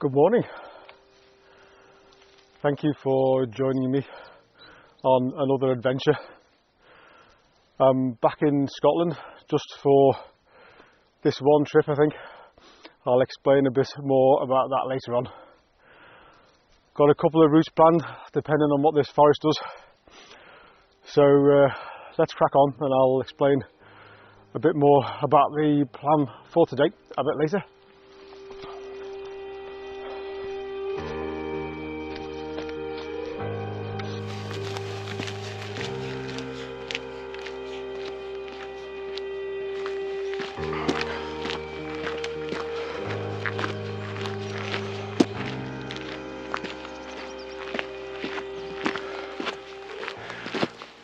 Good morning. Thank you for joining me on another adventure. I'm back in Scotland just for this one trip, I think. I'll explain a bit more about that later on. Got a couple of routes planned depending on what this forest does. So let's crack on and I'll explain a bit more about the plan for today a bit later.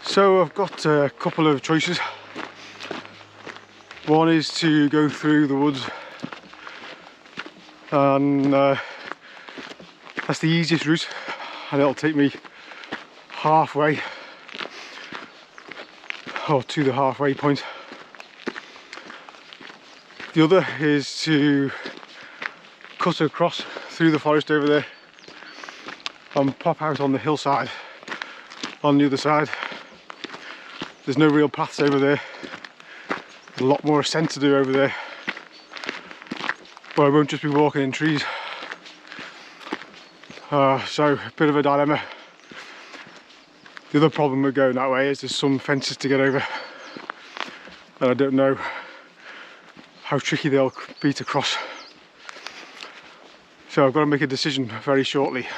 So I've got a couple of choices. One is to go through the woods, and that's the easiest route, and it'll take me halfway, or to the halfway point. The other is to cut across through the forest over there and pop out on the hillside on the other side. There's no real paths over there. A lot more ascent to do over there, but I won't just be walking in trees. So a bit of a dilemma. The other problem with going that way is there's some fences to get over, and I don't know how tricky they'll be to cross. So I've got to make a decision very shortly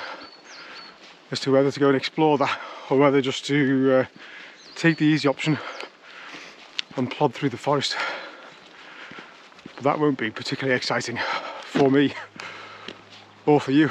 as to whether to go and explore that or whether just to take the easy option and plod through the forest. But that won't be particularly exciting for me or for you.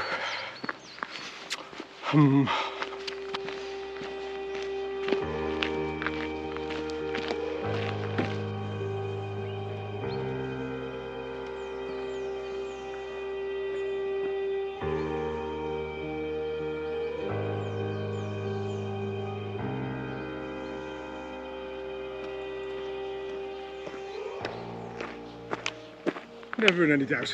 Never in any doubt.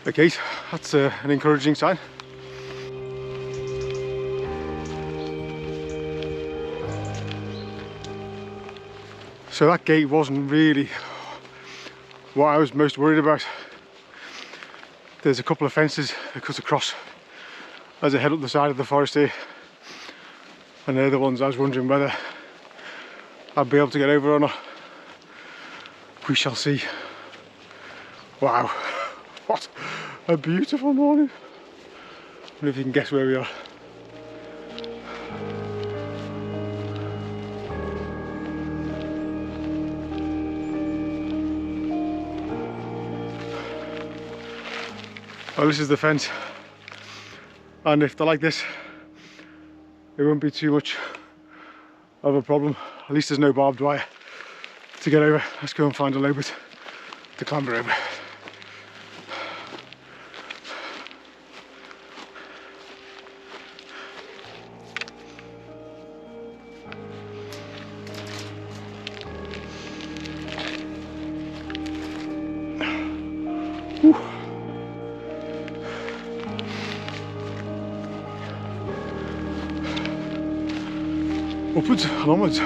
Okay, that's an encouraging sign. So that gate wasn't really what I was most worried about. There's a couple of fences that cut across as I head up the side of the forest here, and they're the ones I was wondering whether I'd be able to get over or not. We shall see. Wow, what a beautiful morning. I wonder if you can guess where we are. Well, this is the fence, and if they're like this, it won't be too much of a problem. At least there's no barbed wire to get over. Let's go and find a low bit to clamber over. Upwards and onwards.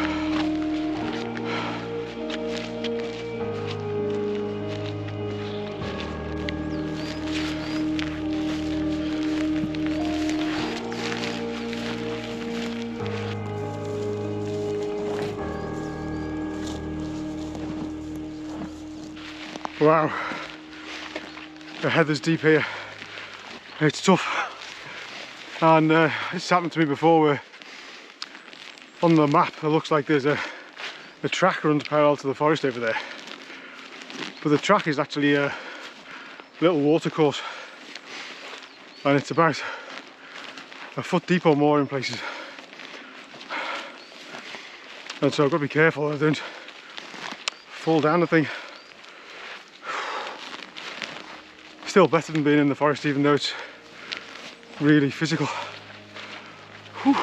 Wow, the heather's deep here. It's tough, and it's happened to me before where on the map it looks like there's a track runs parallel to the forest over there, but the track is actually a little water course, and it's about a foot deep or more in places, and so I've got to be careful I don't fall down the thing. Still better than being in the forest, even though it's really physical. Whew.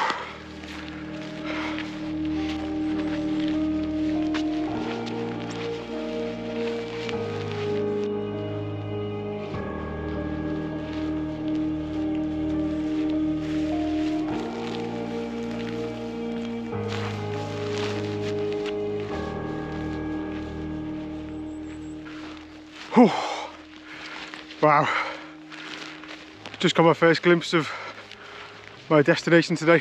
Whew. Wow, just got my first glimpse of my destination today.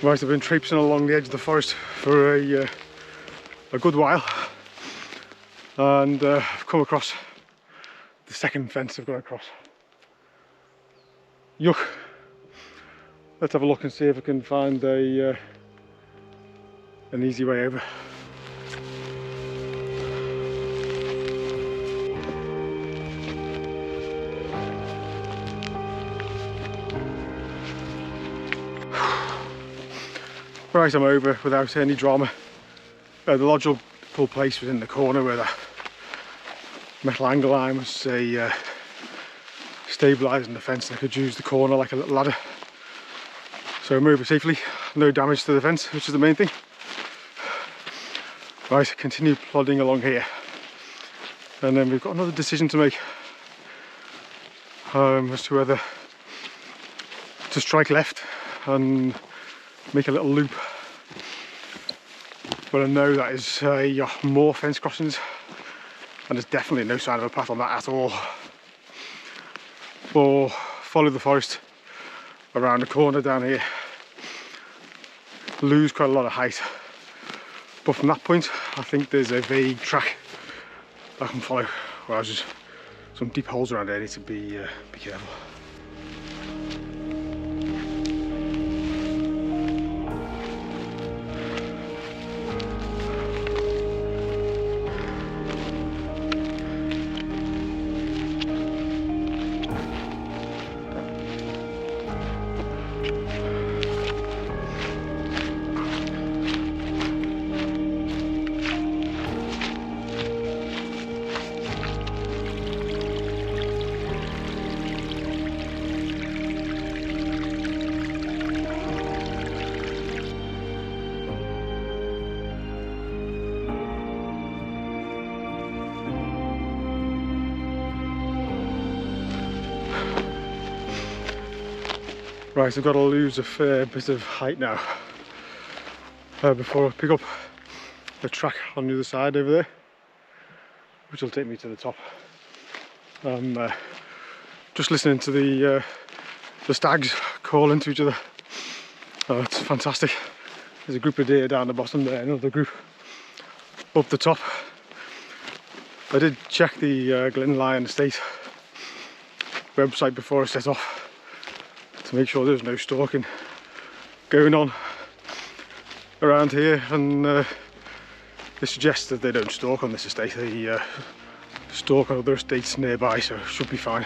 Right, I've been traipsing along the edge of the forest for a good while, and I've come across the second fence I've got across. Yuck. Let's have a look and see if I can find an easy way over. Right, I'm over without any drama. The logical place was in the corner where the metal angle line was stabilising the fence. I could use the corner like a little ladder. So I'm over safely, no damage to the fence, which is the main thing. Right, continue plodding along here. And then we've got another decision to make as to whether to strike left and make a little loop. But I know that is more fence crossings, and there's definitely no sign of a path on that at all. Or follow the forest around the corner down here, lose quite a lot of height, but from that point I think there's a vague track I can follow, whereas there's some deep holes around there. I need to be careful. Right, I've got to lose a fair bit of height now before I pick up the track on the other side over there, which will take me to the top. Just listening to the stags calling to each other. Oh, it's fantastic. There's a group of deer down the bottom there, another group up the top. I did check the Glen Lyon Estate website before I set off to make sure there's no stalking going on around here, and they suggest that they don't stalk on this estate. They stalk on other estates nearby, so it should be fine.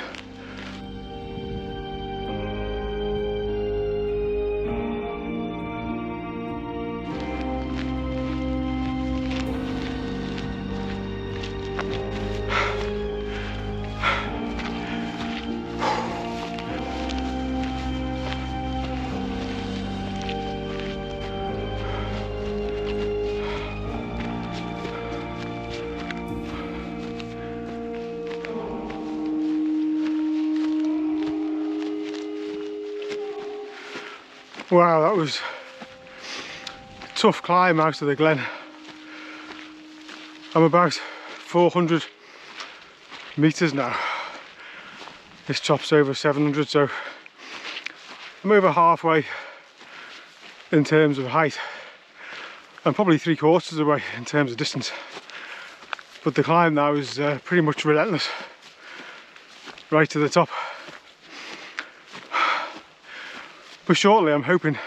Wow, that was a tough climb out of the glen. I'm about 400 metres now, This top's over 700, so I'm over halfway in terms of height and probably 3/4 of the way in terms of distance. But the climb now is pretty much relentless, right to the top. But shortly I'm hoping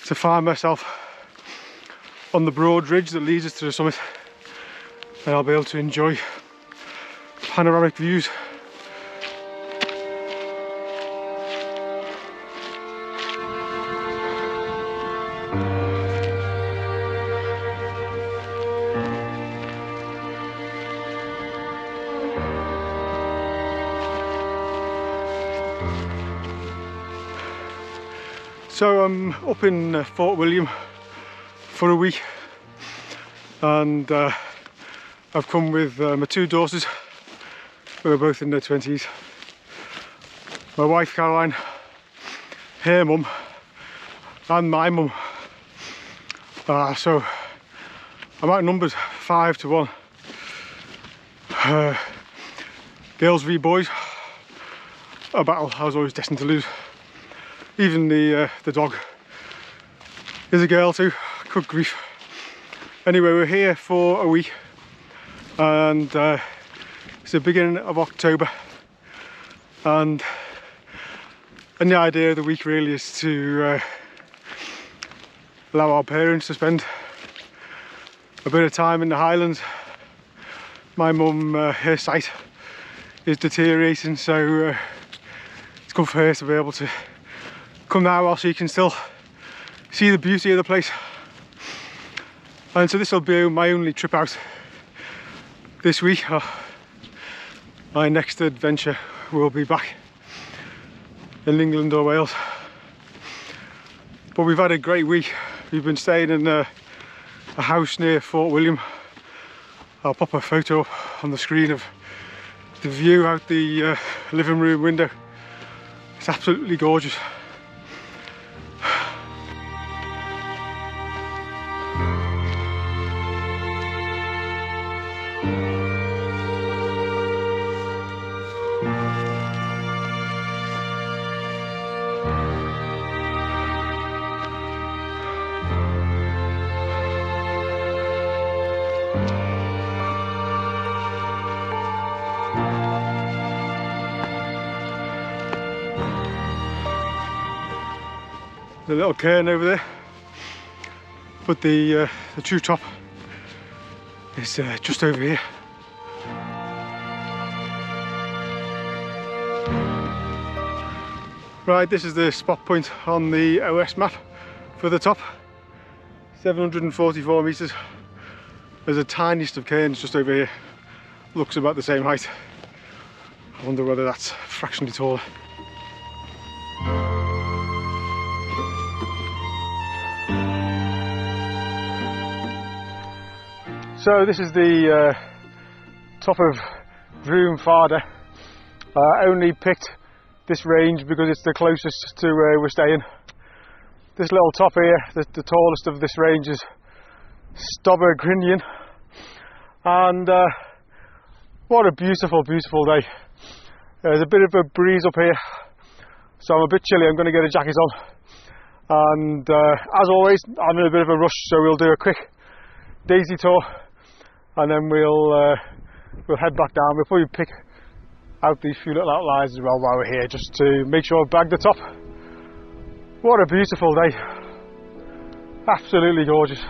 to find myself on the broad ridge that leads us to the summit, and I'll be able to enjoy panoramic views. So I'm up in Fort William for a week, and I've come with my two daughters who are both in their 20s. My wife Caroline, her mum, and my mum. So I'm outnumbered 5 to 1. Girls v boys, a battle I was always destined to lose. Even the dog is a girl too. Good grief. Anyway, we're here for a week, and it's the beginning of October, and the idea of the week really is to allow our parents to spend a bit of time in the Highlands. My mum, her sight is deteriorating, so it's good for her to be able to come now while she can still see the beauty of the place. And so this will be my only trip out this week. My next adventure will be back in England or Wales. But we've had a great week. We've been staying in a house near Fort William. I'll pop a photo up on the screen of the view out the living room window. It's absolutely gorgeous. There's a little cairn over there, but the true top is just over here. Right, this is the spot point on the OS map for the top. 744 metres. There's a tiniest of cairns just over here. Looks about the same height. I wonder whether that's fractionally taller. So this is the top of Vroom Farda. I only picked this range because it's the closest to where we're staying. This little top here, the tallest of this range, is Stobber Grinion, and what a beautiful, beautiful day. There's a bit of a breeze up here, so I'm a bit chilly. I'm going to get a jacket on, and as always I'm in a bit of a rush, so we'll do a quick daisy tour and then we'll head back down. We'll probably pick out these few little outlines as well while we're here, just to make sure I've bagged the top. What a beautiful day, absolutely gorgeous.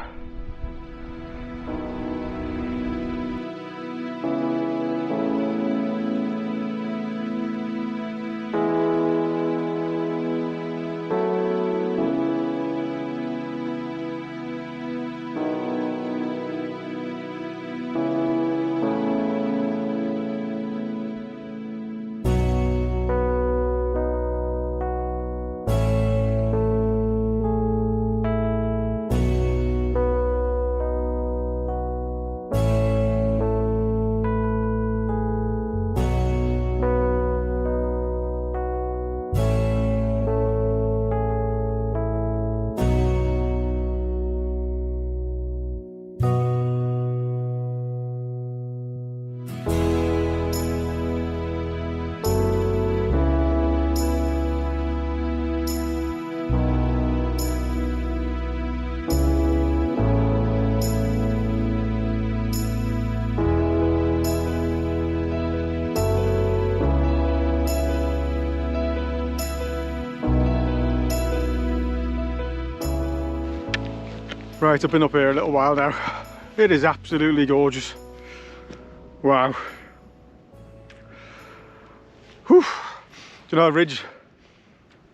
Right, I've been up here a little while now. It is absolutely gorgeous. Wow. Whew. Do you know, the ridge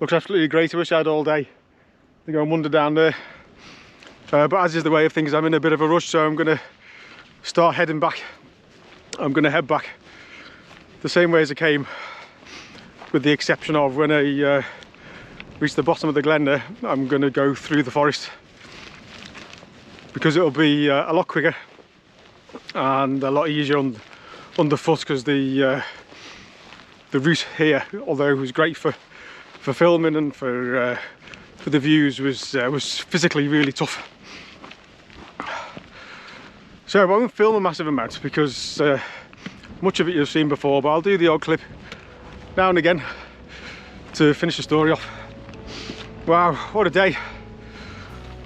looks absolutely great. I wish I had all day to go and wander down there. But as is the way of things, I'm in a bit of a rush, so I'm going to start heading back. I'm going to head back the same way as I came, with the exception of when I reach the bottom of the glen there, I'm going to go through the forest, because it'll be a lot quicker and a lot easier underfoot, because the route here, although it was great for filming and for the views, was physically really tough. So I won't film a massive amount, because much of it you've seen before, but I'll do the odd clip now and again to finish the story off. Wow, what a day!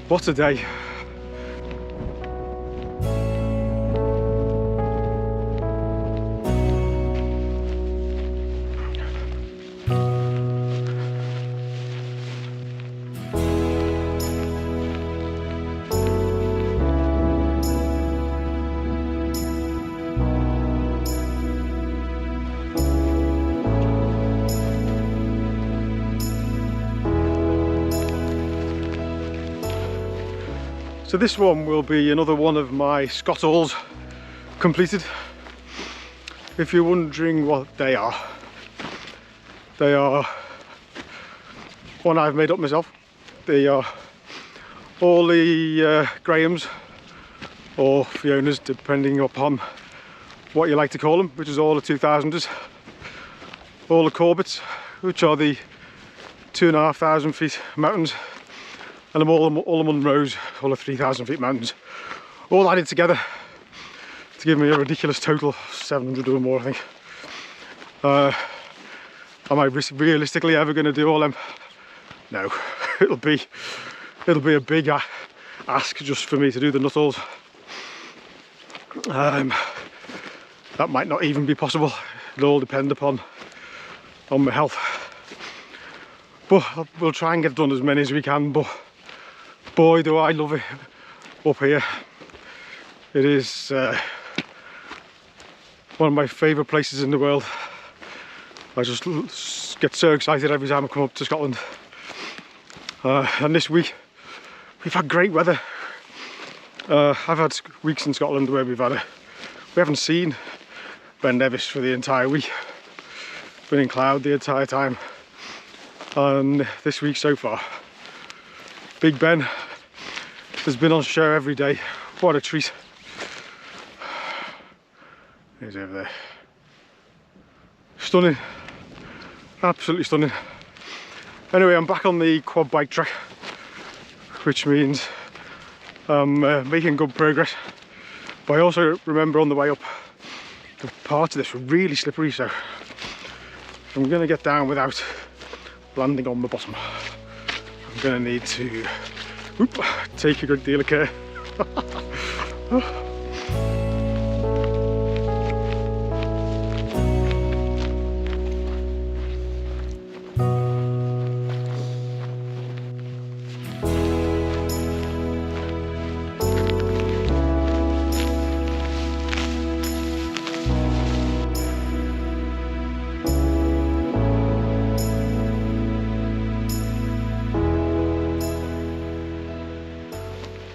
What a day! So this one will be another one of my Scott Halls completed. If you're wondering what they are one I've made up myself. They are all the Grahams or Fionas, depending upon what you like to call them, which is all the 2000s. All the Corbetts, which are the 2,500 feet mountains, and all the Munros, all the 3,000 feet mountains, all added together to give me a ridiculous total of 700 or more, I think. Am I realistically ever going to do all them? No. it'll be a big ask just for me to do the Nuttall. That might not even be possible. It'll all depend upon my health. But we'll try and get done as many as we can. But boy, do I love it up here. It is one of my favourite places in the world. I just get so excited every time I come up to Scotland. And this week we've had great weather. I've had weeks in Scotland where we haven't seen Ben Nevis for the entire week. Been in cloud the entire time. And this week so far, Big Ben has been on show every day. What a treat. He's over there. Stunning. Absolutely stunning. Anyway, I'm back on the quad bike track, which means I'm making good progress. But I also remember on the way up, the parts of this were really slippery, so I'm going to get down without landing on my bottom. I'm going to need to take a good deal of care.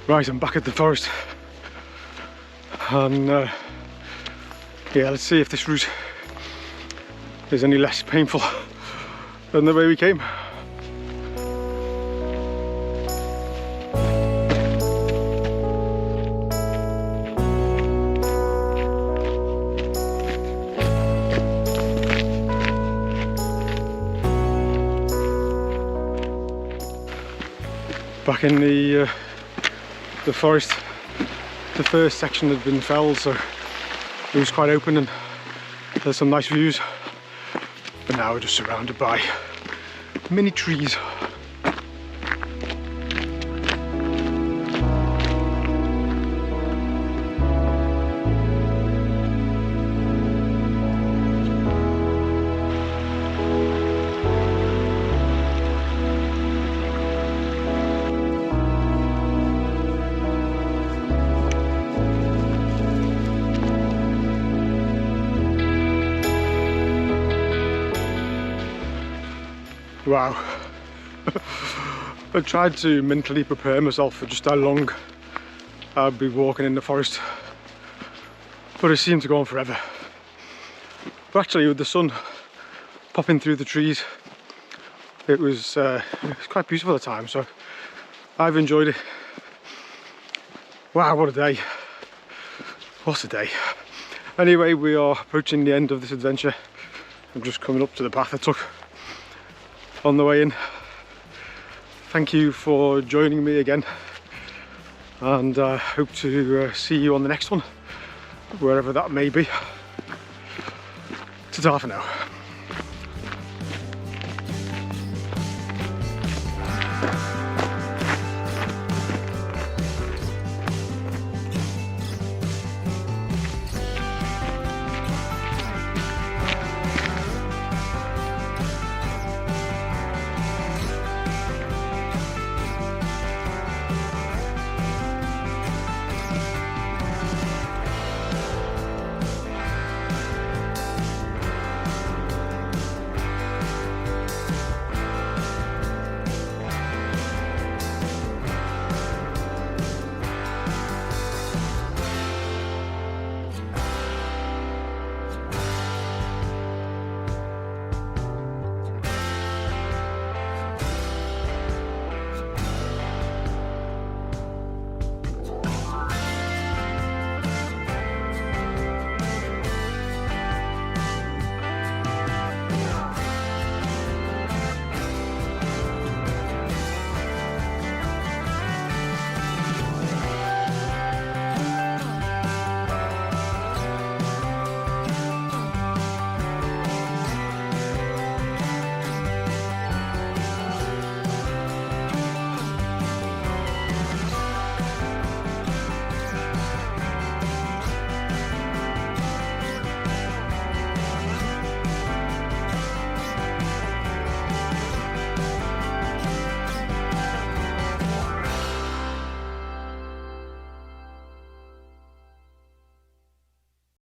Right, I'm back at the forest, and yeah, let's see if this route is any less painful than the way we came. Back in the forest, the first section had been felled, so it was quite open and there's some nice views. But now we're just surrounded by many trees. Wow. I tried to mentally prepare myself for just how long I'd be walking in the forest, but it seemed to go on forever. But actually, with the sun popping through the trees, it was quite beautiful at the time, so I've enjoyed it. Wow, what a day. What a day. Anyway, we are approaching the end of this adventure. I'm just coming up to the path I took on the way in. Thank you for joining me again, and I hope to see you on the next one, wherever that may be. Ta-ta for now.